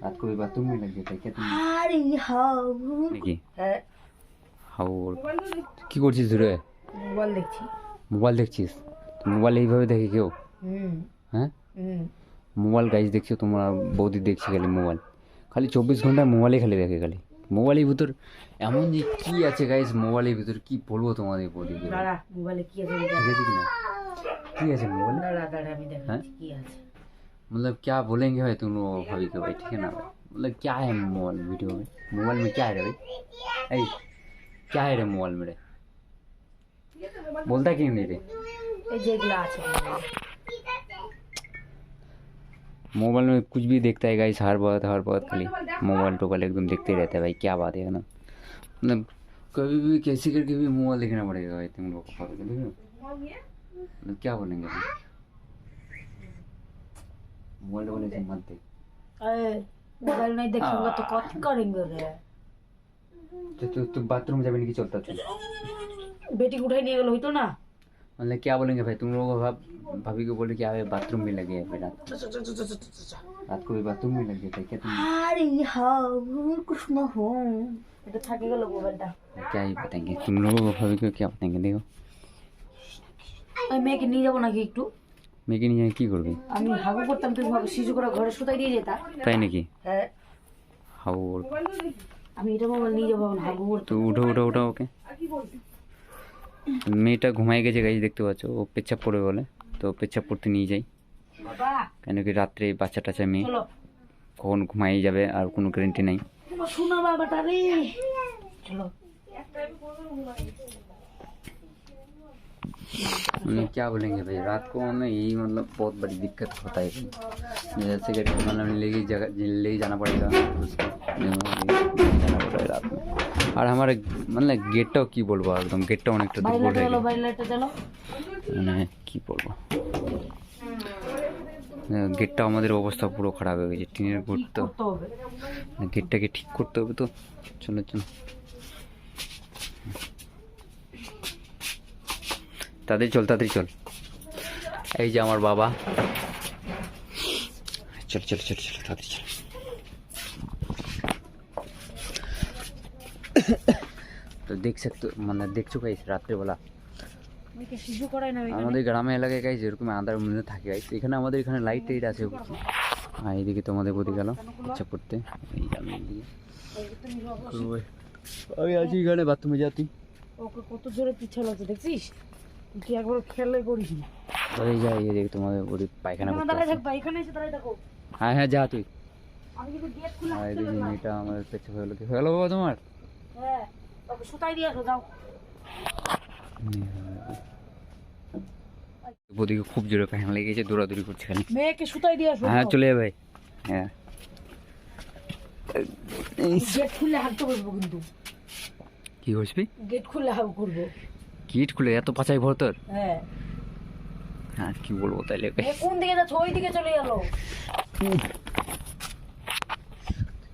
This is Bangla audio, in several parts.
रात को भी बाथरूम में लग जाता है क्या তুমি? আরে হাউ নাকি হ্যাঁ হাউ কি করছিস রে? মোবাইল দেখছি। মোবাইল দেখছিস? মোবাইল এইভাবে দেখে কেউ? হুম হ্যাঁ হুম মোবাইল গাইজ দেখছো তোমরা বৌদি দেখছি খালি 24 ঘন্টা মোবাইলে খালি দেখে খালি মোবাইলের ভিতর এমন যে কি আছে গাইজ মোবাইলের ভিতর কি বলবো তোমাদের বৌদিকে দাঁড়া মোবাইলে কি আছে ঠিক আছে কি না কি আছে মোবাইলে দাঁড়া দাঁড়া আমি हाँ? দেখাচ্ছি কি আছে। मतलब क्या बोलेंगे भाई तुम लोग भाभी को भाई ठीक है ना भाई मतलब क्या है मोबाइल वीडियो में मोबाइल में क्या है रे भाई ऐ क्या है रे मोबाइल में रे बोलता क्यों नहीं रे এই যেগুলো আছে मोबाइल में कुछ भी देखता है गाइस हर बात खाली मोबाइल टोबाइल एकदम देखते ही रहता है भाई क्या बात है ना मतलब कभी भी कैसे करके भी मोबाइल देखना पड़ेगा भाई तुम लोग को भाभी को देखो मतलब क्या बोलेंगे भाई मोबाइल वाले से मत देख ए मोबाइल नहीं देखूंगा तो क्या करेंगे रे। तो बाथरूम जाबे नहीं चलता तू बेटी को उठाई नहीं गल होइतो ना। मतलब क्या बोलेंगे भाई तुम लोग भाभी को बोले क्या है बाथरूम में लगे है बेटा रात को भी बाथरूम में लग जाता है क्या तुम আরে হাউ कुछ ना हो এটা থাকে গেল মোবাইলটা। क्या ही बताएंगे तुम लोगों को भाभी को क्या बताएंगे देखो আমি মেয়েকে নিয়ে যাবো নাকি একটু? মেয়েকে নিয়ে কি করবে আমি হাগু করতাম তুমি ভাবে শিশু করে ঘরে শুতাই দিয়ে যেতা। তাই নাকি হ্যাঁ হাউ আমি এটা মোবাইল নিয়ে যাবো এখন হাগু করতে। তো উঠো ওকে মেয়েটা ঘুমাই গেছে গাইজ দেখতে পাচ্ছ ও পেচ্ছাপ পড়বে বলে তো পেচ্ছাপ পড়তে নিয়ে যাই বাবা কেন কি রাত্রে বাচ্চা টাচ্চা মেয়ে চলো কখন ঘুমাই যাবে আর কোনো গ্যারেন্টি নাই তোমার শোনা বাবাটা রে চলো। क्या बोलेंगे भाई रात को ना यही मतलब बहुत बड़ी दिक्कत होता है भाई जैसे कि मतलब ले जाना पड़ेगा उसको जाना पड़ेगा रात में और हमारे मतलब गेटटाও কি বলবো একদম গেটটা অনেকটা দূর বাইরে হয়ে চলো গেছে বাইরে চলো মানে কি বলবো গেটটা আমাদের অবস্থা পুরো খারাপ হয়ে গেছে টিনের ঘর তো করতে হবে। গেটটাকে ঠিক করতে হবে তো চলো তাড়াতাড়ি চল এই যে আমার বাবা চল তাড়াতাড়ি চল তো দেখ सकते মানে দেখছো গাইস রাত্রেবেলা মেয়েকে শিশু করাই না আমাদের গ্রামে এলাকায় গাইস এরকম আন্ধার মধ্যে থাকে গাইস এখানে আমাদের এখানে লাইট টাইট আছে আর এইদিকে তোমাদের বদি গেল ইচ্ছা করতে এই আমি আছি এখানে বাথরুমে যাতি ওকে কত জোরে পিছল আছে দেখছিস তুই একবার খেলে করিস না। ওই যাই এদিকে তোমাদের বদি পায়খানা করতে দাঁড়ায় আছে। থাক এখানে এসে দাঁড়ায় থাকো। হ্যাঁ যা তুই আমি কিন্তু গেট খুলে আর আসতে এদিকে না। মেয়েটা আমার পেছে হয়ে গেলো বাবা তোমার হ্যাঁ ওকে শুতাই দিয়ে আসো যাও। বদিকে খুব জোরে পায়খানা লেগে গেছে দৌড়াদৌড়ি করছে খালি মেয়েকে শুতাই দিয়ে আসো। হ্যাঁ চলে যাবে ভাই হ্যাঁ গেট খুলে হাঁটতে বসবো কিন্তু কি করবি গেট খুলে হাগ করবো। কিট খুলে এত পাচাই ভর তোর হ্যাঁ হ্যাঁ কি বলবো তাইলে এ কোন দিকে যাচ্ছ ওই দিকে চলে গেল।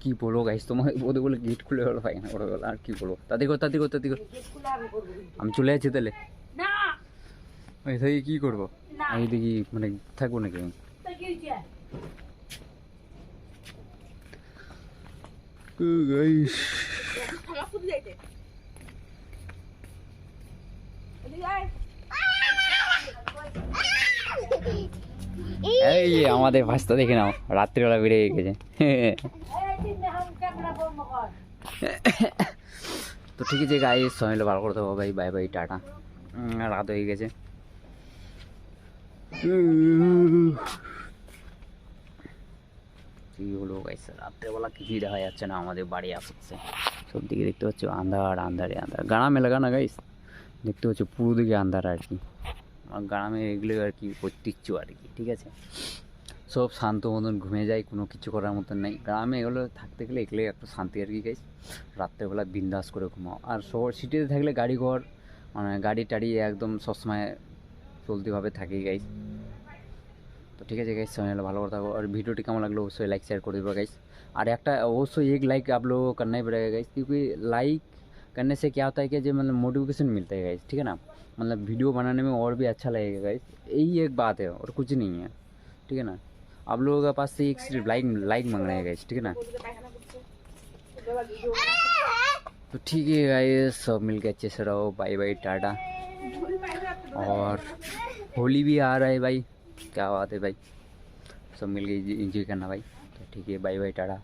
কি বলবো গাইস তোমার বলতে বলে গেট খুলে গেলো পায়খানা করে গেলো আর কি বলবো তাড়াতাড়ি কর গেট খুলে হাগ করবো কিন্তু। আমি চলে যাচ্ছি তাহলে না ওই থেকে কি করবো না আমি দেখি মানে থাকবো নাকি আমি তাই কি হইছে গাইস খালা ফুট যাইতে এদিকে আয় এই যে আমাদের ভাষা দেখে নাও রাত্রিবেলা বেরিয়ে গেছে এই চিন্তা হাম ক্যামেরা বন্ধ কর। তো ঠিক আছে গাইস সময় ভালো করে দেবো ভাই বাই বাই টাটা রাত হয়ে গেছে কি হলো গাইস রাত্রেবেলা কিছুই দেখা যাচ্ছে না আমাদের বাড়ি আসছে সব দিকে দেখতে পাচ্ছ আন্ধারে গ্রাম এলাকা না গাইস দেখতে পাচ্ছ পুরো দিকে আন্ধার আর কি আর গ্রামে এগুলো আর কি ঐতিহ্য আর কি ঠিক আছে সব শান্ত মতন ঘুমিয়ে যায় কোনো কিছু করার মতন নেই গ্রামে এগুলো থাকতে গেলে এগুলো একটা শান্তি আর কি গাইস রাত্রেবেলা বিন্দাস করে ঘুমাও আর শহর সিটিতে থাকলে গাড়ি ঘর মানে গাড়ি টাড়ি একদম সবসময় চলতিভাবে থাকেই গাইস তো ঠিক আছে गाइस चैनल ভালো করে থাকো और वीडियो কেমন লাগলো অবশ্যই লাইক শেয়ার করে দিবা गाइस और একটা অবশ্যই एक लाइक आप लोगों को करना ही पड़ेगा गाइस क्योंकि लाइक करने से क्या होता है कि जो मतलब मोटिवेशन मिलता है गाइस ठीक है ना मतलब वीडियो बनाने में और भी अच्छा लगेगा गाइस यही एक बात है और कुछ नहीं है ठीक है ना आप लोगों के पास से एक सिर्फ लाइक लाइक मांग रहे हैं गाइस, ठीक है ना। तो ठीक है गाइस, सब मिलके अच्छे से रहो, बाय बाय टाटा। और होली भी आ रहा है भाई, क्या बात है भाई, सब मिलके एंजॉय करना भाई। तो ठीक है, बाय बाय टाटा।